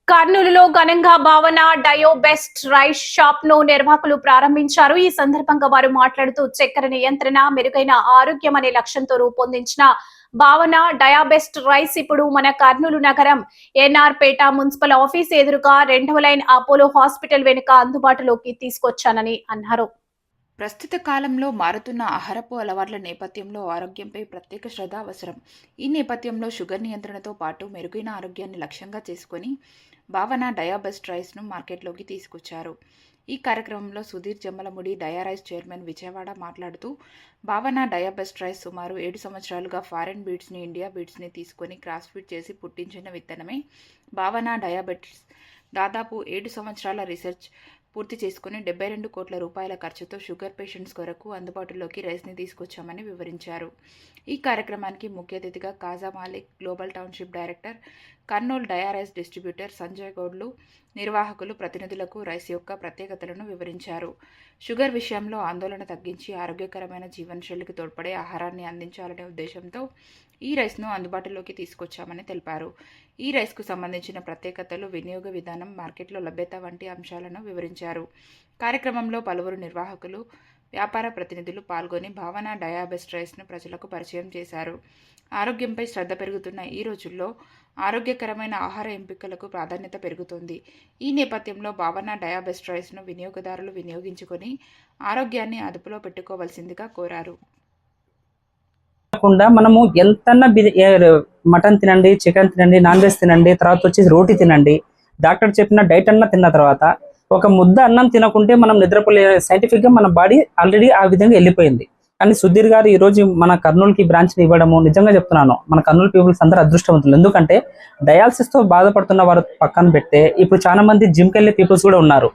కర్నూలులో ఘనంగా భావన డయో బెస్ట్ రైస్ షాప్ ను నిర్వాహకులు ప్రారంభించారు. ఈ సందర్భంగా వారు మాట్లాడుతూ చక్కెర నియంత్రణ, మెరుగైన ఆరోగ్యం అనే లక్ష్యంతో రూపొందించిన భావన డయాబెస్ట్ రైస్ ఇప్పుడు మన కర్నూలు నగరం ఎన్ఆర్ పేట మున్సిపల్ ఆఫీస్ ఎదురుగా 2వ లైన్ అపోలో హాస్పిటల్ వెనుక అందుబాటులోకి తీసుకొచ్చానని అన్నారు. ప్రస్తుత కాలంలో మారుతున్న ఆహారపు అలవాట్ల నేపథ్యంలో ఆరోగ్యంపై ప్రత్యేక శ్రద్ధ అవసరం. ఈ నేపథ్యంలో షుగర్ నియంత్రణతో పాటు మెరుగైన ఆరోగ్యాన్ని లక్ష్యంగా చేసుకొని భావన డయాబెస్ట్ రైస్ను మార్కెట్లోకి తీసుకొచ్చారు. ఈ కార్యక్రమంలో సుధీర్ జమ్మలముడి డయారైస్ చైర్మన్ విజయవాడ మాట్లాడుతూ భావన డయాబెస్ట్ రైస్ సుమారు 7 సంవత్సరాలుగా ఫారెన్ బీడ్స్ని ఇండియా బీడ్స్ని తీసుకొని క్రాస్ ఫీడ్ చేసి పుట్టించిన విత్తనమే భావన డయాబెటిస్. దాదాపు 7 సంవత్సరాల రీసెర్చ్ పూర్తి చేసుకుని 72 కోట్ల రూపాయల ఖర్చుతో షుగర్ పేషెంట్స్ కొరకు అందుబాటులోకి రైస్ని తీసుకొచ్చామని వివరించారు. ఈ కార్యక్రమానికి ముఖ్య అతిథిగా Kaja Malik, global township director, Kurnool డయారైస్ డిస్ట్రిబ్యూటర్ సంజయ్ గౌడ్లు, నిర్వాహకులు ప్రతినిధులకు రైస్ యొక్క ప్రత్యేకతలను వివరించారు. షుగర్ విషయంలో ఆందోళన తగ్గించి ఆరోగ్యకరమైన జీవనశైలికి తోడ్పడే ఆహారాన్ని అందించాలనే ఉద్దేశంతో ఈ రైస్ను అందుబాటులోకి తీసుకొచ్చామని తెలిపారు. ఈ రైస్కు సంబంధించిన ప్రత్యేకతలు, వినియోగ విధానం, మార్కెట్లో లభ్యత వంటి అంశాలను వివరించారు. కార్యక్రమంలో పలువురు నిర్వాహకులు, వ్యాపార ప్రతినిధులు పాల్గొని భావన డయాబెస్ట్ రైస్ను ప్రజలకు పరిచయం చేశారు. ఆరోగ్యంపై శ్రద్ధ పెరుగుతున్న ఈ రోజుల్లో ఆరోగ్యకరమైన ఆహార ఎంపికలకు ప్రాధాన్యత పెరుగుతోంది. ఈ నేపథ్యంలో భావన డయాబెస్ట్ రైస్ను వినియోగదారులు వినియోగించుకొని ఆరోగ్యాన్ని అదుపులో పెట్టుకోవాల్సిందిగా కోరారు. మనము ఎంతన్నా మటన్ తినండి, చికెన్ తినండి, నాన్ వెజ్ తినండి, తర్వాత వచ్చేసి రోటీ తినండి, డాక్టర్ చెప్పిన డైట్ అన్న తిన్న తర్వాత ఒక ముద్ద అన్నం తినకుంటే మనం నిద్రపోలే. సైంటిఫిక్గా మన బాడీ ఆల్రెడీ ఆ విధంగా వెళ్ళిపోయింది. కానీ సుధీర్ గారు ఈ రోజు మన కర్నూలుకి బ్రాంచ్ని ఇవ్వడము, నిజంగా చెప్తున్నాను, మన కర్నూలు పీపుల్స్ అందరూ అదృష్టవంతులు. ఎందుకంటే డయాలసిస్తో బాధపడుతున్న వారు పక్కన పెడితే ఇప్పుడు చాలా మంది జిమ్కి వెళ్ళే పీపుల్స్ కూడా ఉన్నారు.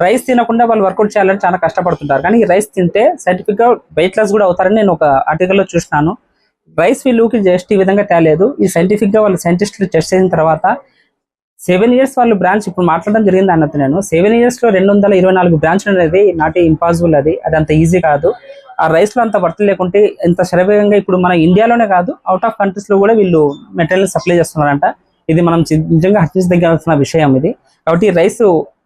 రైస్ తినకుండా వాళ్ళు వర్కౌట్ చేయాలని చాలా కష్టపడుతుంటారు. కానీ ఈ రైస్ తింటే సైంటిఫిక్గా వెయిట్ లాస్ కూడా అవుతారని నేను ఒక ఆర్టికల్లో చూసినాను. రైస్ వీళ్ళకి జస్ట్ ఈ విధంగా తేలేదు. ఈ సైంటిఫిక్గా వాళ్ళు సైంటిస్టులు టెస్ట్ చేసిన తర్వాత 7 years వాళ్ళు బ్రాంచ్ ఇప్పుడు మాట్లాడడం జరిగింది అన్నది. నేను 7 yearsలో 224 బ్రాంచ్లు అనేది నాట్ ఇంపాసిబుల్. అది అంత ఈజీ కాదు. ఆ రైస్లో అంత వర్త్ లేకుంటే ఎంత శరవేగంగా ఇప్పుడు మన ఇండియాలోనే కాదు, అవుట్ ఆఫ్ కంట్రీస్లో కూడా వీళ్ళు మెటీరియల్ సప్లై చేస్తున్నారంట. ఇది మనం నిజంగా హర్షించదగిన విషయం ఇది. కాబట్టి ఈ రైస్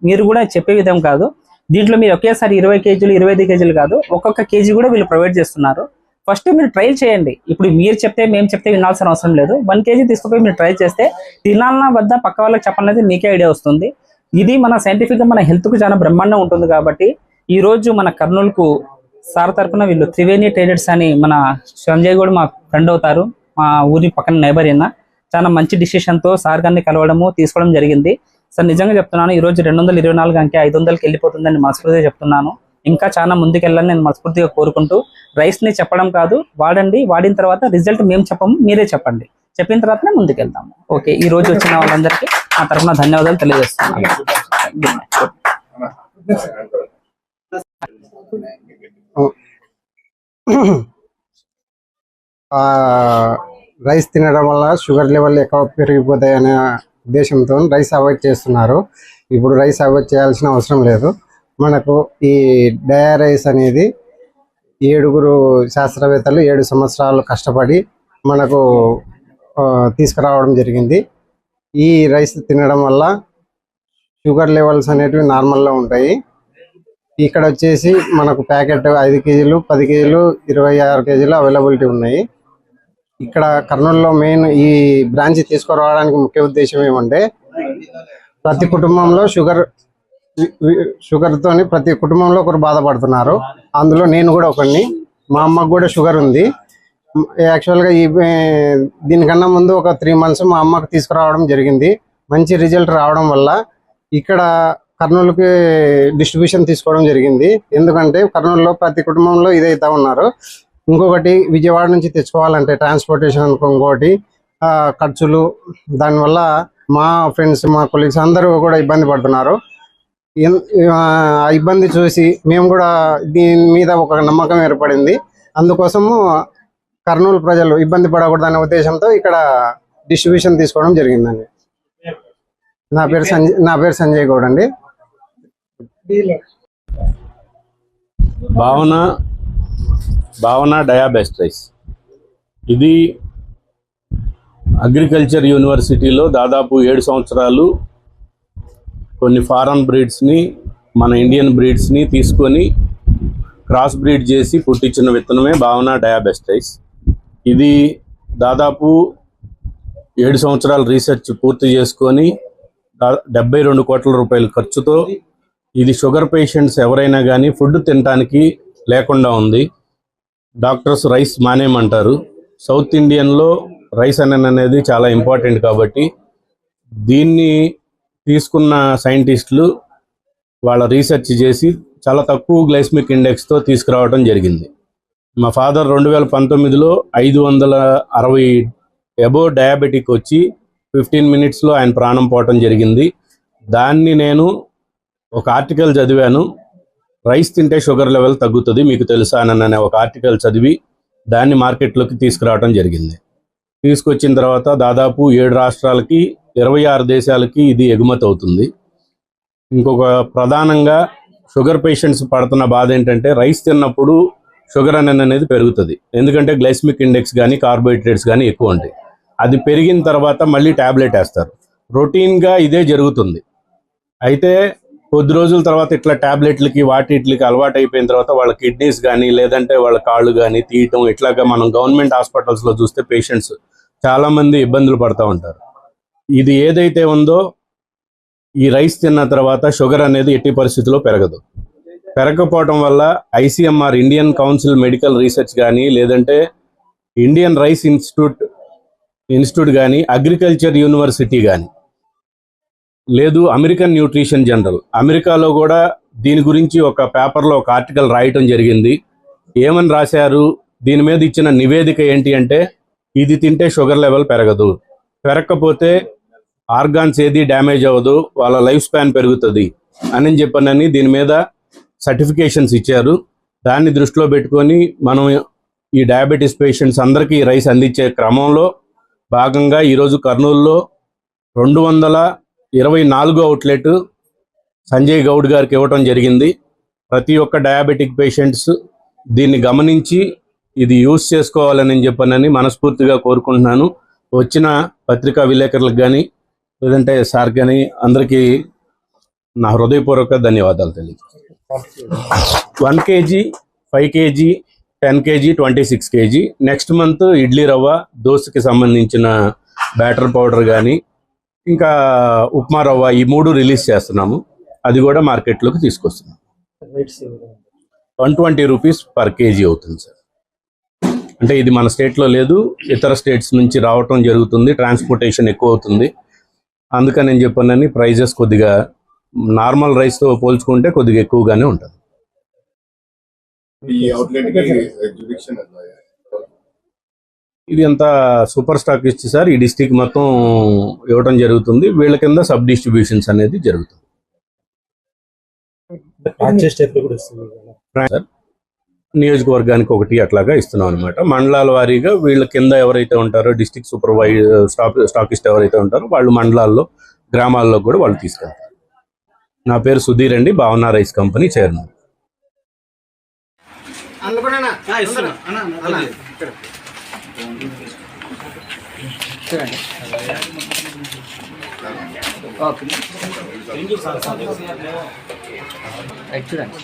మీరు కూడా చెప్పే విధం కాదు. దీంట్లో మీరు ఒకేసారి 20 kgs 25 kgs కాదు, ఒక్కొక్క కేజీ కూడా వీళ్ళు ప్రొవైడ్ చేస్తున్నారు. ఫస్ట్ మీరు ట్రైల్ చేయండి. ఇప్పుడు మీరు చెప్తే మేము చెప్తే వినాల్సిన అవసరం లేదు. 1 kg తీసుకుపోయి మీరు ట్రై చేస్తే తినాలన్నా వద్ద పక్క వాళ్ళకి చెప్పాలనేది మీకే ఐడియా వస్తుంది. ఇది మన సైంటిఫిక్గా మన హెల్త్కు చాలా బ్రహ్మాండం ఉంటుంది. కాబట్టి ఈ రోజు మన కర్నూలుకు సార్ తరఫున వీళ్ళు త్రివేణి ట్రేడర్స్ అని మన సంజయ్ కూడా మా ఫ్రెండ్ అవుతారు, మా ఊరి పక్కన నైబర్ అయినా, చాలా మంచి డిసిషన్తో సార్ గారిని కలవడము తీసుకోవడం జరిగింది. సార్ నిజంగా చెప్తున్నాను, ఈ రోజు 224 అంకె 500కి వెళ్ళిపోతుందని మనస్ఫూర్తిగా చెప్తున్నాను. ఇంకా చాలా ముందుకెళ్ళాలని నేను మనస్ఫూర్తిగా కోరుకుంటూ, రైస్ని చెప్పడం కాదు, వాడండి, వాడిన తర్వాత రిజల్ట్ మేము చెప్పము, మీరే చెప్పండి, చెప్పిన తర్వాతనే ముందుకెళ్తాము. ఓకే, ఈ రోజు వచ్చిన వాళ్ళందరికీ నా తరఫున ధన్యవాదాలు తెలియజేస్తున్నాను. రైస్ తినడం వల్ల షుగర్ లెవెల్ ఎక్కువ పెరిగిపోతాయి అనే ఉద్దేశంతో రైస్ అవాయిడ్ చేస్తున్నారు. ఇప్పుడు రైస్ అవాయిడ్ చేయాల్సిన అవసరం లేదు. మనకు ఈ డయారైస్ అనేది 7 శాస్త్రవేత్తలు 7 సంవత్సరాలు కష్టపడి మనకు తీసుకురావడం జరిగింది. ఈ రైస్ తినడం వల్ల షుగర్ లెవెల్స్ అనేటివి నార్మల్లో ఉంటాయి. ఇక్కడ వచ్చేసి మనకు packet 5 kgs 10 kgs 26 kgs availability ఉన్నాయి. ఇక్కడ కర్నూలులో మెయిన్ ఈ బ్రాంచ్ తీసుకురావడానికి ముఖ్య ఉద్దేశం ఏమంటే, ప్రతి కుటుంబంలో షుగర్తోని ప్రతి కుటుంబంలో ఒకరు బాధపడుతున్నారు. అందులో నేను కూడా ఒకరిని. మా అమ్మకు కూడా షుగర్ ఉంది. యాక్చువల్గా దీనికన్నా ముందు ఒక 3 months మా అమ్మకు తీసుకురావడం జరిగింది. మంచి రిజల్ట్ రావడం వల్ల ఇక్కడ కర్నూలుకి డిస్ట్రిబ్యూషన్ తీసుకోవడం జరిగింది. ఎందుకంటే కర్నూలులో ప్రతి కుటుంబంలో ఇదైతే ఉన్నారు. ఇంకొకటి విజయవాడ నుంచి తెచ్చుకోవాలంటే ట్రాన్స్పోర్టేషన్, ఇంకోటి ఖర్చులు, దానివల్ల మా ఫ్రెండ్స్ మా కొలీగ్స్ అందరూ కూడా ఇబ్బంది పడుతున్నారు. ఆ ఇబ్బంది చూసి మేము కూడా దీని మీద ఒక నమ్మకం ఏర్పడింది. అందుకోసము కర్నూలు ప్రజలు ఇబ్బంది పడకూడదనే ఉద్దేశంతో ఇక్కడ డిస్ట్రిబ్యూషన్ తీసుకోవడం జరిగిందండి. నా పేరు సంజయ్ గౌడ్ అండి. భావన డయాబెస్ట్ రైస్ ఇది అగ్రికల్చర్ యూనివర్సిటీలో దాదాపు 7 సంవత్సరాలు కొన్ని ఫారెన్ బ్రీడ్స్ని మన ఇండియన్ బ్రీడ్స్ని తీసుకొని క్రాస్ బ్రీడ్ చేసి పుట్టించిన విత్తనమే భావన డయాబెస్ట్ రైస్. ఇది దాదాపు 7 సంవత్సరాల రీసెర్చ్ పూర్తి చేసుకొని 72 కోట్ల రూపాయల ఖర్చుతో ఇది షుగర్ పేషెంట్స్ ఎవరైనా కానీ ఫుడ్ తినడానికి లేకుండా ఉంది. డాక్టర్స్ రైస్ మానేయమంటారు. సౌత్ ఇండియన్లో రైస్ అనేది చాలా ఇంపార్టెంట్ కాబట్టి దీన్ని తీసుకున్న సైంటిస్టులు వాళ్ళ రీసెర్చ్ చేసి చాలా తక్కువ గ్లైసెమిక్ ఇండెక్స్తో తీసుకురావడం జరిగింది. మా ఫాదర్ 2019లో 560 అబోవ్ డయాబెటిక్ వచ్చి 15 మినిట్స్లో ఆయన ప్రాణం పోవటం జరిగింది. దాన్ని నేను ఒక ఆర్టికల్ చదివాను, రైస్ తింటే షుగర్ లెవెల్ తగ్గుతుంది మీకు తెలుసా అనే ఒక ఆర్టికల్ చదివి దాన్ని మార్కెట్లోకి తీసుకురావడం జరిగింది. తీసుకొచ్చిన తర్వాత దాదాపు 7 రాష్ట్రాలకి 26 దేశాలకి ఇది ఎగుమతి అవుతుంది. ఇంకొక ప్రధానంగా షుగర్ పేషెంట్స్ పడుతున్న బాధ ఏంటంటే రైస్ తిన్నప్పుడు షుగర్ అనేది పెరుగుతుంది. ఎందుకంటే గ్లైసెమిక్ ఇండెక్స్ కానీ కార్బోహైడ్రేట్స్ కానీ ఎక్కువ ఉంటాయి. అది పెరిగిన తర్వాత మళ్ళీ ట్యాబ్లెట్ వేస్తారు. రొటీన్గా ఇదే జరుగుతుంది. అయితే కొద్ది రోజుల తర్వాత ఇట్లా ట్యాబ్లెట్లకి వాటికి అలవాటు అయిపోయిన తర్వాత వాళ్ళ కిడ్నీస్ కానీ లేదంటే వాళ్ళ కాళ్ళు కానీ తీయటం, ఇట్లాగా మనం గవర్నమెంట్ హాస్పిటల్స్లో చూస్తే పేషెంట్స్ చాలామంది ఇబ్బందులు పడుతూ ఉంటారు. ఇది ఏదైతే ఉందో ఈ రైస్ తిన్న తర్వాత షుగర్ అనేది ఎట్టి పరిస్థితుల్లో పెరగదు. పెరగకపోవటం వల్ల ICMR Indian council medical research కానీ లేదంటే ఇండియన్ రైస్ ఇన్స్టిట్యూట్ కానీ అగ్రికల్చర్ యూనివర్సిటీ కానీ లేదు అమెరికన్ న్యూట్రిషన్ జనరల్ అమెరికాలో కూడా దీని గురించి ఒక పేపర్లో ఒక ఆర్టికల్ రాయటం జరిగింది. ఏమని రాశారు, దీని మీద ఇచ్చిన నివేదిక ఏంటి అంటే ఇది తింటే షుగర్ లెవెల్ పెరగదు, పెరగకపోతే ఆర్గాన్స్ ఏది డ్యామేజ్ అవ్వదు, వాళ్ళ లైఫ్ స్పాన్ పెరుగుతుంది అని చెప్పనని దీని మీద సర్టిఫికేషన్స్ ఇచ్చారు. దాన్ని దృష్టిలో పెట్టుకొని మనం ఈ డయాబెటీస్ పేషెంట్స్ అందరికీ రైస్ అందించే క్రమంలో భాగంగా ఈరోజు కర్నూలులో 224 అవుట్లెట్ సంజయ్ గౌడ్ గారికి ఇవ్వటం జరిగింది. ప్రతి ఒక్క డయాబెటిక్ పేషెంట్స్ దీన్ని గమనించి ఇది యూజ్ చేసుకోవాలని చెప్పనని మనస్ఫూర్తిగా కోరుకుంటున్నాను. వచ్చిన పత్రికా విలేకరులకు కానీ లేదంటే సార్ కానీ అందరికీ నా హృదయపూర్వక ధన్యవాదాలు తెలియజేస్తాను. 1 kg, 5 kg, 10 kg, 26 kg next month idli రవ్వ, దోశకి సంబంధించిన బ్యాటర్ పౌడర్ కానీ ఇంకా ఉప్మా రవ్వ ఈ 3 రిలీజ్ చేస్తున్నాము. అది కూడా మార్కెట్లోకి తీసుకొస్తున్నాం. 120 రూపీస్ పర్ కేజీ అవుతుంది సార్. అంటే ఇది మన స్టేట్లో లేదు, ఇతర స్టేట్స్ నుంచి రావటం జరుగుతుంది, ట్రాన్స్పోర్టేషన్ ఎక్కువ అవుతుంది. అందుకని నేను చెప్పానని ప్రైజెస్ కొద్దిగా నార్మల్ రైస్తో పోల్చుకుంటే కొద్దిగా ఎక్కువగానే ఉంటుంది. ఇది అంతా సూపర్ స్టాక్ ఇచ్చి సార్ ఈ డిస్ట్రిక్ట్ మొత్తం ఇవ్వడం జరుగుతుంది. వీళ్ళ కింద సబ్ డిస్ట్రిబ్యూషన్స్ అనేది జరుగుతుంది సార్. నియోజకవర్గానికి ఒకటి అట్లాగా ఇస్తున్నాం అనమాట. మండలాల వారీగా వీళ్ళ కింద ఎవరైతే ఉంటారో డిస్ట్రిక్ట్ స్టాకిస్ట్ ఎవరైతే ఉంటారో వాళ్ళు మండలాల్లో గ్రామాల్లో కూడా వాళ్ళు తీసుకెళ్తారు. నా పేరు సుధీర్ అండి, భావన రైస్ కంపెనీ చైర్మన్. చూడండి.